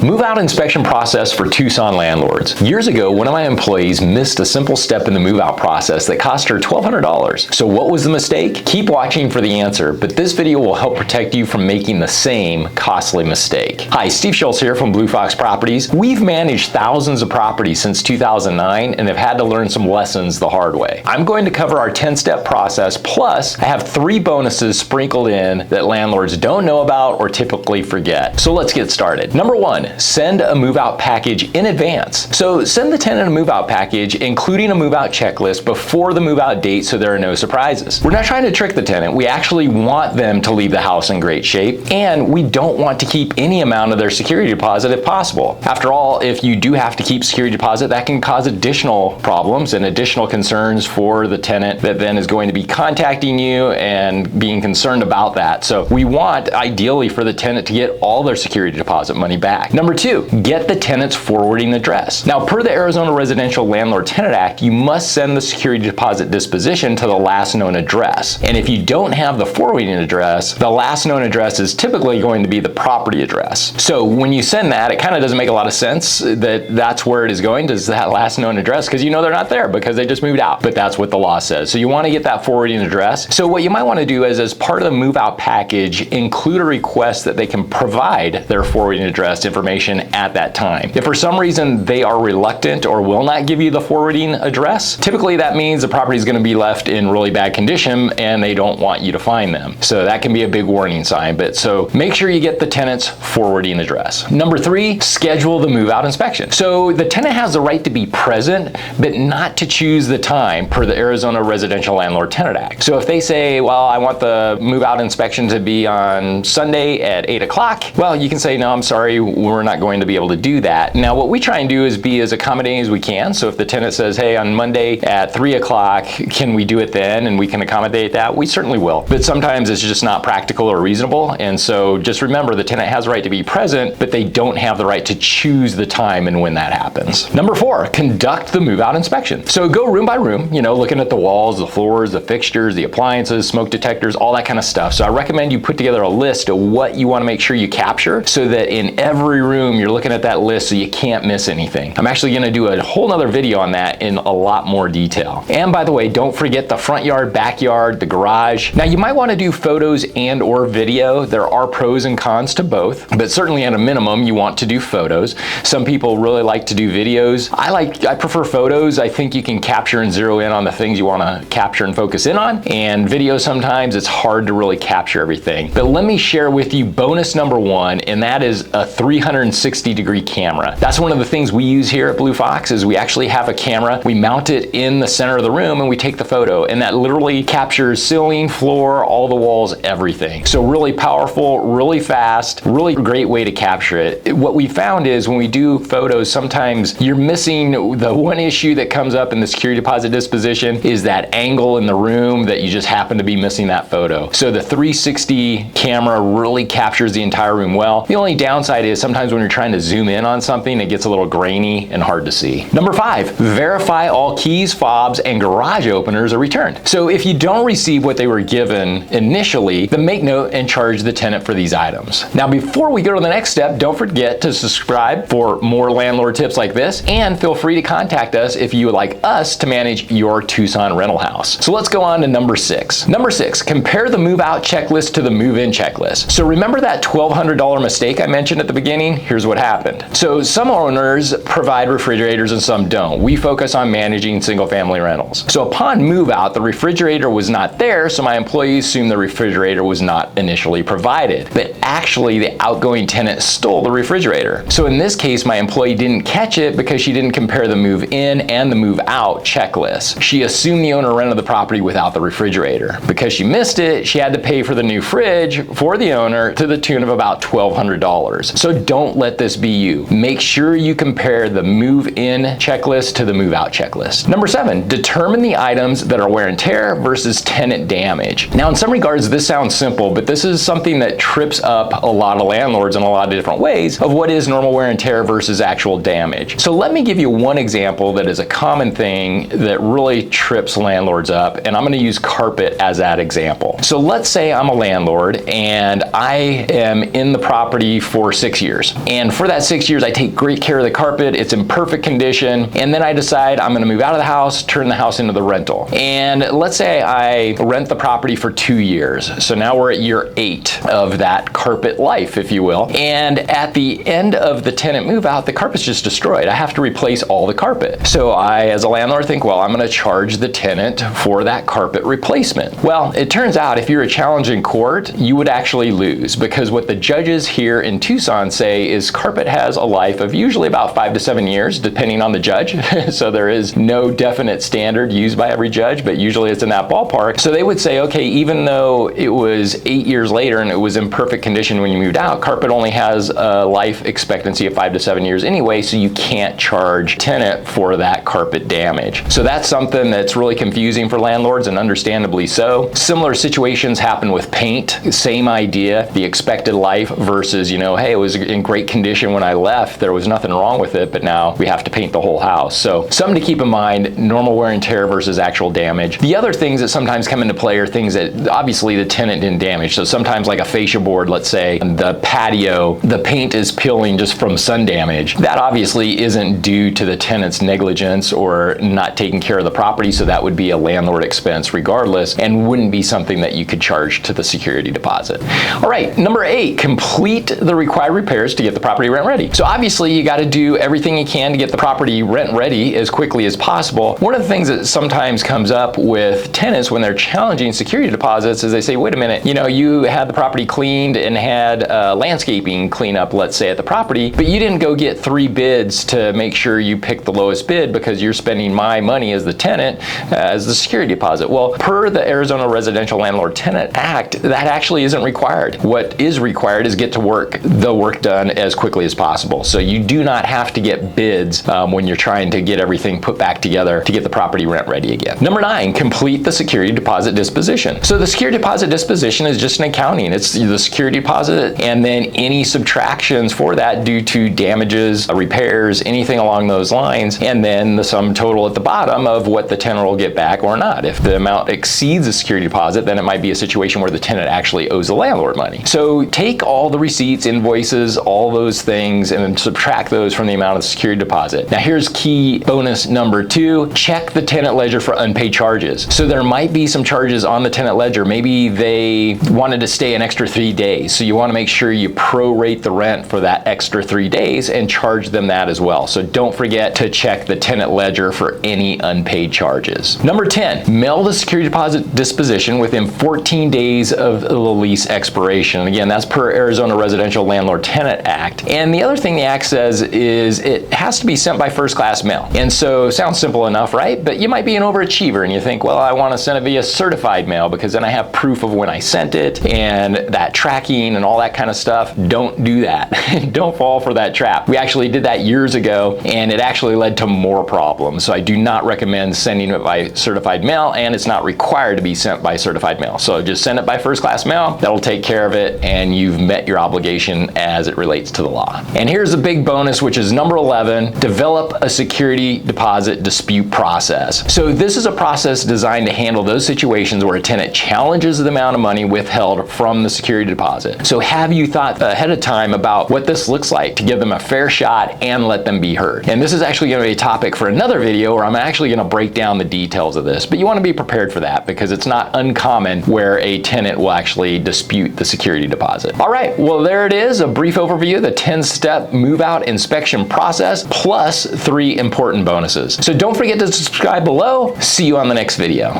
Move out inspection process for Tucson landlords. Years ago, one of my employees missed a simple step in the move out process that cost her $1,200. So what was the mistake? Keep watching for the answer, but this video will help protect you from making the same costly mistake. Hi, Steve Schultz here from Blue Fox Properties. We've managed thousands of properties since 2009 and have had to learn some lessons the hard way. I'm going to cover our 10-step process, plus I have 3 bonuses sprinkled in that landlords don't know about or typically forget. So let's get started. Number 1, send a move-out package in advance. So send the tenant a move-out package, including a move-out checklist before the move-out date so there are no surprises. We're not trying to trick the tenant. We actually want them to leave the house in great shape, and we don't want to keep any amount of their security deposit if possible. After all, if you do have to keep security deposit, that can cause additional problems and additional concerns for the tenant that then is going to be contacting you and being concerned about that. So we want, ideally, for the tenant to get all their security deposit money back. Number 2, get the tenant's forwarding address. Now, per the Arizona Residential Landlord-Tenant Act, you must send the security deposit disposition to the last known address. And if you don't have the forwarding address, the last known address is typically going to be the property address. So when you send that, it kind of doesn't make a lot of sense that that's where it is going, to that last known address, because you know they're not there because they just moved out. But that's what the law says. So you want to get that forwarding address. So what you might want to do is, as part of the move out package, include a request that they can provide their forwarding address information at that time. If for some reason they are reluctant or will not give you the forwarding address, typically that means the property is going to be left in really bad condition and they don't want you to find them. So that can be a big warning sign. But so make sure you get the tenant's forwarding address. Number 3, schedule the move out inspection. So the tenant has the right to be present, but not to choose the time per the Arizona Residential Landlord-Tenant Act. So if they say, well, I want the move out inspection to be on Sunday at 8 o'clock, well, you can say, no, I'm sorry, we're not going to be able to do that. Now, what we try and do is be as accommodating as we can. So if the tenant says, hey, on Monday at 3 o'clock, can we do it then? And we can accommodate that, we certainly will. But sometimes it's just not practical or reasonable. And so just remember, the tenant has the right to be present, but they don't have the right to choose the time and when that happens. Number 4, conduct the move out inspection. So go room by room, looking at the walls, the floors, the fixtures, the appliances, smoke detectors, all that kind of stuff. So I recommend you put together a list of what you want to make sure you capture so that in every room you're looking at that list so you can't miss anything. I'm actually going to do a whole nother video on that in a lot more detail. And by the way, don't forget the front yard, backyard, the garage. Now, you might want to do photos and or video. There are pros and cons to both, but certainly at a minimum you want to do photos. Some people really like to do videos. I prefer photos. I think you can capture and zero in on the things you want to capture and focus in on. And video, sometimes it's hard to really capture everything. But let me share with you bonus number 1, and that is a 360-degree camera. That's one of the things we use here at Blue Fox, is we actually have a camera. We mount it in the center of the room and we take the photo, and that literally captures ceiling, floor, all the walls, everything. So really powerful, really fast, really great way to capture it. What we found is when we do photos, sometimes you're missing the one issue that comes up in the security deposit disposition is that angle in the room that you just happen to be missing that photo. So the 360 camera really captures the entire room well. The only downside is sometimes when you're trying to zoom in on something, it gets a little grainy and hard to see. Number 5, verify all keys, fobs, and garage openers are returned. So if you don't receive what they were given initially, then make note and charge the tenant for these items. Now, before we go to the next step, don't forget to subscribe for more landlord tips like this, and feel free to contact us if you would like us to manage your Tucson rental house. So let's go on to number 6. Number 6, compare the move out checklist to the move in checklist. So remember that $1,200 mistake I mentioned at the beginning? Here's what happened. So some owners provide refrigerators and some don't. We focus on managing single family rentals. So upon move out, the refrigerator was not there, so my employees assumed the refrigerator was not initially provided. But actually, the outgoing tenant stole the refrigerator. So in this case, my employee didn't catch it because she didn't compare the move in and the move out checklist. She assumed the owner rented the property without the refrigerator. Because she missed it, she had to pay for the new fridge for the owner to the tune of about $1,200. So don't let this be you. Make sure you compare the move in checklist to the move out checklist. Number 7, determine the items that are wear and tear versus tenant damage. Now, in some regards, this sounds simple, but this is something that trips up a lot of landlords in a lot of different ways of what is normal wear and tear versus actual damage. So let me give you one example that is a common thing that really trips landlords up, and I'm going to use carpet as that example. So let's say I'm a landlord and I am in the property for 6 years. And for that 6 years, I take great care of the carpet. It's in perfect condition. And then I decide I'm gonna move out of the house, turn the house into the rental. And let's say I rent the property for 2 years. So now we're at year 8 of that carpet life, if you will. And at the end of the tenant move out, the carpet's just destroyed. I have to replace all the carpet. So I, as a landlord, think, well, I'm gonna charge the tenant for that carpet replacement. Well, it turns out if you're a challenge in court, you would actually lose, because what the judges here in Tucson say is carpet has a life of usually about 5 to 7 years, depending on the judge. So there is no definite standard used by every judge, but usually it's in that ballpark. So they would say, okay, even though it was 8 years later and it was in perfect condition when you moved out, carpet only has a life expectancy of 5 to 7 years anyway, so you can't charge tenant for that carpet damage. So that's something that's really confusing for landlords, and understandably so. Similar situations happen with paint. Same idea, the expected life versus, you know, hey, it was in great condition when I left, there was nothing wrong with it, but now we have to paint the whole house. So something to keep in mind, normal wear and tear versus actual damage. The other things that sometimes come into play are things that obviously the tenant didn't damage. So sometimes like a fascia board, let's say, the patio, the paint is peeling just from sun damage. That obviously isn't due to the tenant's negligence or not taking care of the property, so that would be a landlord expense regardless, and wouldn't be something that you could charge to the security deposit. All right, number 8, complete the required repairs to get the property rent ready. So obviously you got to do everything you can to get the property rent ready as quickly as possible. One of the things that sometimes comes up with tenants when they're challenging security deposits is they say, wait a minute, you know, you had the property cleaned and had landscaping cleanup, let's say, at the property, but you didn't go get 3 bids to make sure you picked the lowest bid because you're spending my money as the tenant as the security deposit. Well, per the Arizona Residential Landlord Tenant Act, that actually isn't required. What is required is get to work, the work done as quickly as possible. So you do not have to get bids when you're trying to get everything put back together to get the property rent ready again. Number 9, complete the security deposit disposition. So the security deposit disposition is just an accounting. It's the security deposit and then any subtractions for that due to damages, repairs, anything along those lines, and then the sum total at the bottom of what the tenant will get back or not. If the amount exceeds the security deposit, then it might be a situation where the tenant actually owes the landlord money. So take all the receipts, invoices, all those things, and then subtract those from the amount of the security deposit. Now here's key bonus number 2, check the tenant ledger for unpaid charges. So there might be some charges on the tenant ledger. Maybe they wanted to stay an extra 3 days. So you want to make sure you prorate the rent for that extra 3 days and charge them that as well. So don't forget to check the tenant ledger for any unpaid charges. Number 10, mail the security deposit disposition within 14 days of the lease expiration. And again, that's per Arizona Residential Landlord Tenant Act. And the other thing the act says is it has to be sent by first class mail. And so sounds simple enough, right? But you might be an overachiever and you think, well, I want to send it via certified mail because then I have proof of when I sent it and that tracking and all that kind of stuff. Don't do that. Don't fall for that trap. We actually did that years ago and it actually led to more problems. So I do not recommend sending it by certified mail, and it's not required to be sent by certified mail. So just send it by first class mail. That'll take care of it and you've met your obligation as it relates to the law. And here's a big bonus, which is number 11, develop a security deposit dispute process. So this is a process designed to handle those situations where a tenant challenges the amount of money withheld from the security deposit. So have you thought ahead of time about what this looks like to give them a fair shot and let them be heard? And this is actually going to be a topic for another video where I'm actually going to break down the details of this, but you want to be prepared for that because it's not uncommon where a tenant will actually dispute the security deposit. All right, well, there it is, a brief overview of the 10-step move-out inspection process plus 3 important bonuses. So don't forget to subscribe below. See you on the next video.